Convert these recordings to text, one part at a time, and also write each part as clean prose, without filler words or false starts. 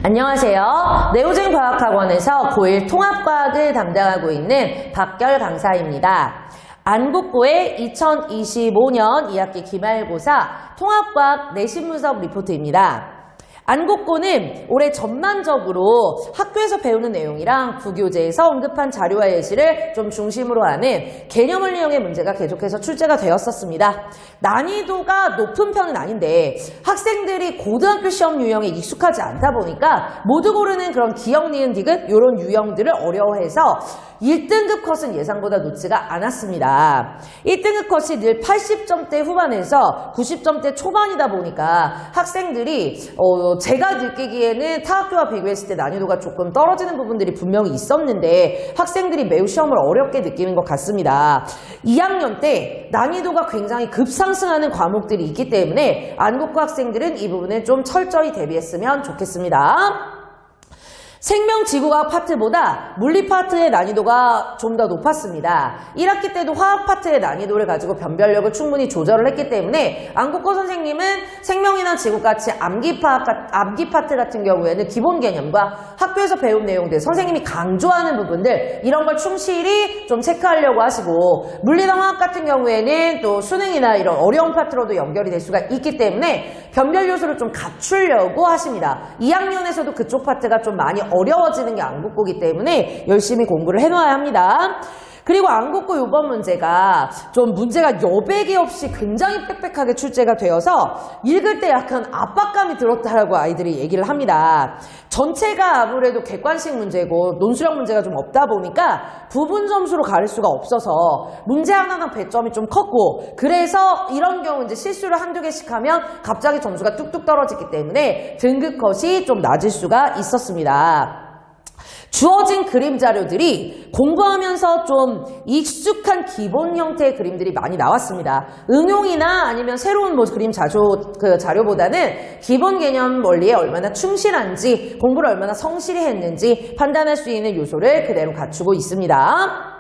안녕하세요. 네오젠과학학원에서 고1 통합과학을 담당하고 있는 박결 강사입니다. 안국고의 2025년 2학기 기말고사 통합과학 내신 분석 리포트입니다. 안국고는 올해 전반적으로 학교에서 배우는 내용이랑 구교재에서 언급한 자료와 예시를 좀 중심으로 하는 개념을 이용의 문제가 계속해서 출제가 되었었습니다. 난이도가 높은 편은 아닌데 학생들이 고등학교 시험 유형에 익숙하지 않다 보니까 모두 고르는 그런 기역, 니은, 디귿 이런 유형들을 어려워해서 1등급 컷은 예상보다 높지가 않았습니다. 1등급 컷이 늘 80점대 후반에서 90점대 초반이다 보니까 학생들이 제가 느끼기에는 타 학교와 비교했을 때 난이도가 조금 떨어지는 부분들이 분명히 있었는데 학생들이 매우 시험을 어렵게 느끼는 것 같습니다. 2학년 때 난이도가 굉장히 급상승하는 과목들이 있기 때문에 안국고 학생들은 이 부분을 좀 철저히 대비했으면 좋겠습니다. 생명지구과학 파트보다 물리 파트의 난이도가 좀 더 높았습니다. 1학기 때도 화학 파트의 난이도를 가지고 변별력을 충분히 조절을 했기 때문에 안국고 선생님은 생명이나 지구같이 암기 파트 같은 경우에는 기본 개념과 학교에서 배운 내용들, 선생님이 강조하는 부분들 이런 걸 충실히 좀 체크하려고 하시고 물리나 화학 같은 경우에는 또 수능이나 이런 어려운 파트로도 연결이 될 수가 있기 때문에 변별 요소를 좀 갖추려고 하십니다. 2학년에서도 그쪽 파트가 좀 많이 어려워지는 게 안국고이기 때문에 열심히 공부를 해놔야 합니다. 그리고 안국고 이번 문제가 좀 문제가 여백이 없이 굉장히 빽빽하게 출제가 되어서 읽을 때 약간 압박감이 들었다라고 아이들이 얘기를 합니다. 전체가 아무래도 객관식 문제고 논술형 문제가 좀 없다 보니까 부분 점수로 가릴 수가 없어서 문제 하나당 배점이 좀 컸고 그래서 이런 경우 이제 실수를 한두 개씩 하면 갑자기 점수가 뚝뚝 떨어지기 때문에 등급 컷이 좀 낮을 수가 있었습니다. 주어진 그림 자료들이 공부하면서 좀 익숙한 기본 형태의 그림들이 많이 나왔습니다. 응용이나 아니면 새로운 그림 자료보다는 기본 개념 원리에 얼마나 충실한지, 공부를 얼마나 성실히 했는지 판단할 수 있는 요소를 그대로 갖추고 있습니다.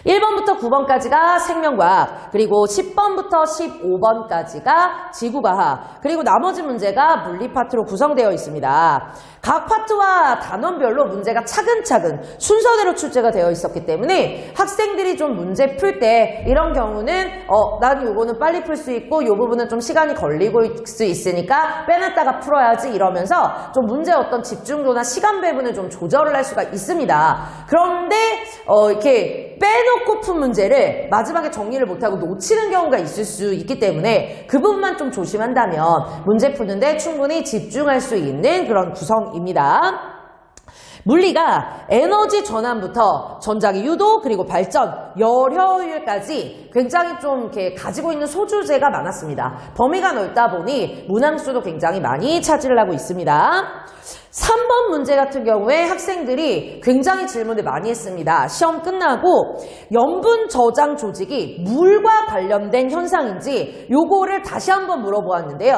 1번부터 9번까지가 생명과학, 그리고 10번부터 15번까지가 지구과학, 그리고 나머지 문제가 물리 파트로 구성되어 있습니다. 각 파트와 단원별로 문제가 차근차근 순서대로 출제가 되어 있었기 때문에 학생들이 좀 문제 풀 때 이런 경우는 난 요거는 빨리 풀 수 있고 요 부분은 좀 시간이 걸리고 수 있으니까 빼놨다가 풀어야지 이러면서 좀 문제의 어떤 집중도나 시간 배분을 좀 조절을 할 수가 있습니다. 그런데 이렇게 빼놓고 푼 문제를 마지막에 정리를 못하고 놓치는 경우가 있을 수 있기 때문에 그 부분만 좀 조심한다면 문제 푸는데 충분히 집중할 수 있는 그런 구성입니다. 물리가 에너지 전환부터 전자기 유도 그리고 발전, 열 효율까지 굉장히 좀 이렇게 가지고 있는 소주제가 많았습니다. 범위가 넓다 보니 문항수도 굉장히 많이 차지를 하고 있습니다. 3번 문제 같은 경우에 학생들이 굉장히 질문을 많이 했습니다. 시험 끝나고 염분 저장 조직이 물과 관련된 현상인지 요거를 다시 한번 물어보았는데요.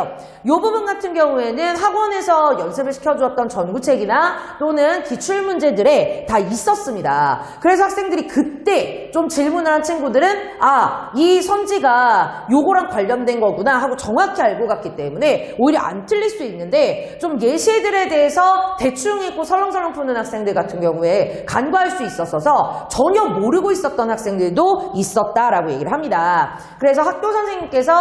요 부분 같은 경우에는 학원에서 연습을 시켜주었던 전구책이나 또는 기출문제들에 다 있었습니다. 그래서 학생들이 그때 좀 질문을 한 친구들은 이 선지가 요거랑 관련된 거구나 하고 정확히 알고 갔기 때문에 오히려 안 틀릴 수 있는데 좀 예시들에 대해서 대충 읽고 설렁설렁 푸는 학생들 같은 경우에 간과할 수 있었어서 전혀 모르고 있었던 학생들도 있었다라고 얘기를 합니다. 그래서 학교 선생님께서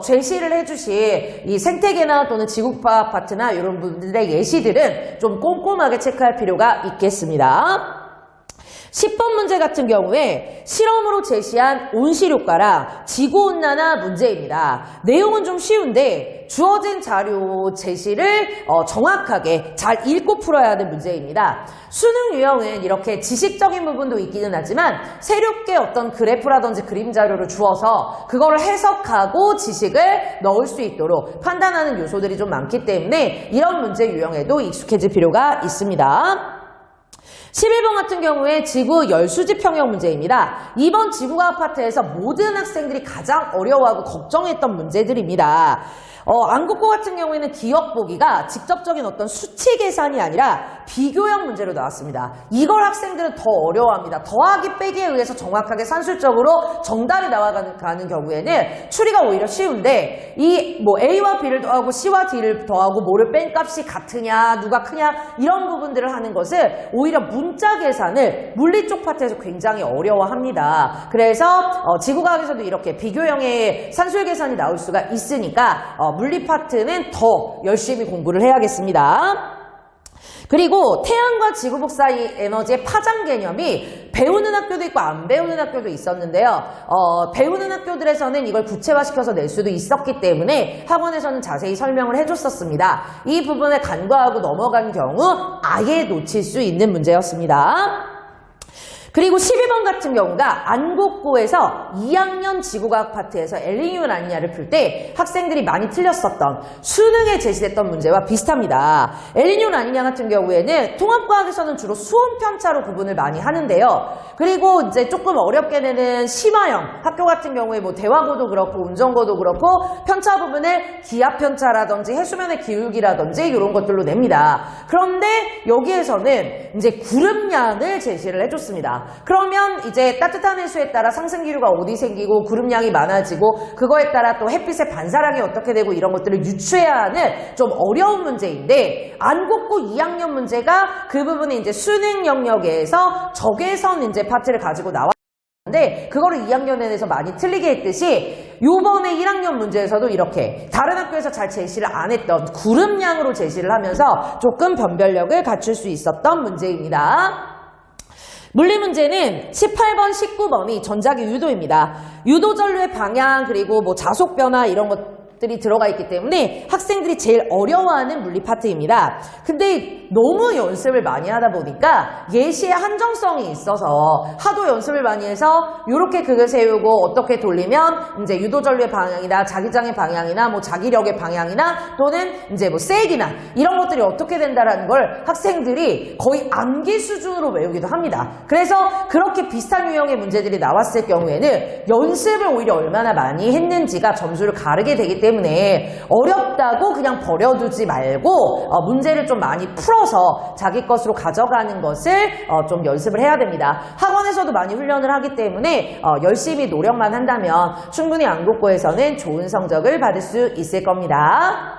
제시를 해주신 이 생태계나 또는 지구과학 파트나 이런 분들의 예시들은 좀 꼼꼼하게 체크할 필요가 있겠습니다. 10번 문제 같은 경우에 실험으로 제시한 온실효과랑 지구온난화 문제입니다. 내용은 좀 쉬운데 주어진 자료 제시를 정확하게 잘 읽고 풀어야 하는 문제입니다. 수능 유형은 이렇게 지식적인 부분도 있기는 하지만 새롭게 어떤 그래프라든지 그림 자료를 주어서 그거를 해석하고 지식을 넣을 수 있도록 판단하는 요소들이 좀 많기 때문에 이런 문제 유형에도 익숙해질 필요가 있습니다. 11번 같은 경우에 지구 열수지 평형 문제입니다. 이번 지구과학 파트에서 모든 학생들이 가장 어려워하고 걱정했던 문제들입니다. 안국고 같은 경우에는 기억 보기가 직접적인 어떤 수치 계산이 아니라 비교형 문제로 나왔습니다. 이걸 학생들은 더 어려워합니다. 더하기 빼기에 의해서 정확하게 산술적으로 정답이 나와가는 경우에는 추리가 오히려 쉬운데 이 뭐 A와 B를 더하고 C와 D를 더하고 뭐를 뺀 값이 같으냐 누가 크냐 이런 부분들을 하는 것을 오히려 문자 계산을 물리 쪽 파트에서 굉장히 어려워합니다. 그래서 지구과학에서도 이렇게 비교형의 산술 계산이 나올 수가 있으니까 물리 파트는 더 열심히 공부를 해야겠습니다. 그리고 태양과 지구복 사이 에너지의 파장 개념이 배우는 학교도 있고 안 배우는 학교도 있었는데요. 배우는 학교들에서는 이걸 구체화시켜서 낼 수도 있었기 때문에 학원에서는 자세히 설명을 해줬었습니다. 이 부분을 간과하고 넘어간 경우 아예 놓칠 수 있는 문제였습니다. 그리고 12번 같은 경우가 안국고에서 2학년 지구과학 파트에서 엘니뇨는 아니냐를 풀 때 학생들이 많이 틀렸었던 수능에 제시됐던 문제와 비슷합니다. 엘니뇨는 아니냐 같은 경우에는 통합과학에서는 주로 수온 편차로 구분을 많이 하는데요. 그리고 이제 조금 어렵게 내는 심화형 학교 같은 경우에 뭐 대화고도 그렇고 운전고도 그렇고 편차 부분을 기압 편차라든지 해수면의 기울기라든지 이런 것들로 냅니다. 그런데 여기에서는 이제 구름량을 제시를 해줬습니다. 그러면 이제 따뜻한 해수에 따라 상승 기류가 어디 생기고 구름량이 많아지고 그거에 따라 또 햇빛의 반사량이 어떻게 되고 이런 것들을 유추해야 하는 좀 어려운 문제인데 안국고 2학년 문제가 그 부분이 이제 수능 영역에서 적외선 이제 파트를 가지고 나왔는데 그거를 2학년에서 많이 틀리게 했듯이 요번에 1학년 문제에서도 이렇게 다른 학교에서 잘 제시를 안 했던 구름량으로 제시를 하면서 조금 변별력을 갖출 수 있었던 문제입니다. 물리 문제는 18번, 19번이 전자기 유도입니다. 유도 전류의 방향 그리고 뭐 자속 변화 이런 것들이 들어가 있기 때문에 학생들이 제일 어려워하는 물리 파트입니다. 근데 너무 연습을 많이 하다 보니까 예시에 한정성이 있어서 하도 연습을 많이 해서 이렇게 극을 세우고 어떻게 돌리면 이제 유도 전류의 방향이나 자기장의 방향이나 뭐 자기력의 방향이나 또는 이제 뭐 세기나 이런 것들이 어떻게 된다라는 걸 학생들이 거의 암기 수준으로 외우기도 합니다. 그래서 그렇게 비슷한 유형의 문제들이 나왔을 경우에는 연습을 오히려 얼마나 많이 했는지가 점수를 가르게 되기 때문에 어렵다고 그냥 버려두지 말고 문제를 좀 많이 풀어서 자기 것으로 가져가는 것을 좀 연습을 해야 됩니다. 학원에서도 많이 훈련을 하기 때문에 열심히 노력만 한다면 충분히 안국고에서는 좋은 성적을 받을 수 있을 겁니다.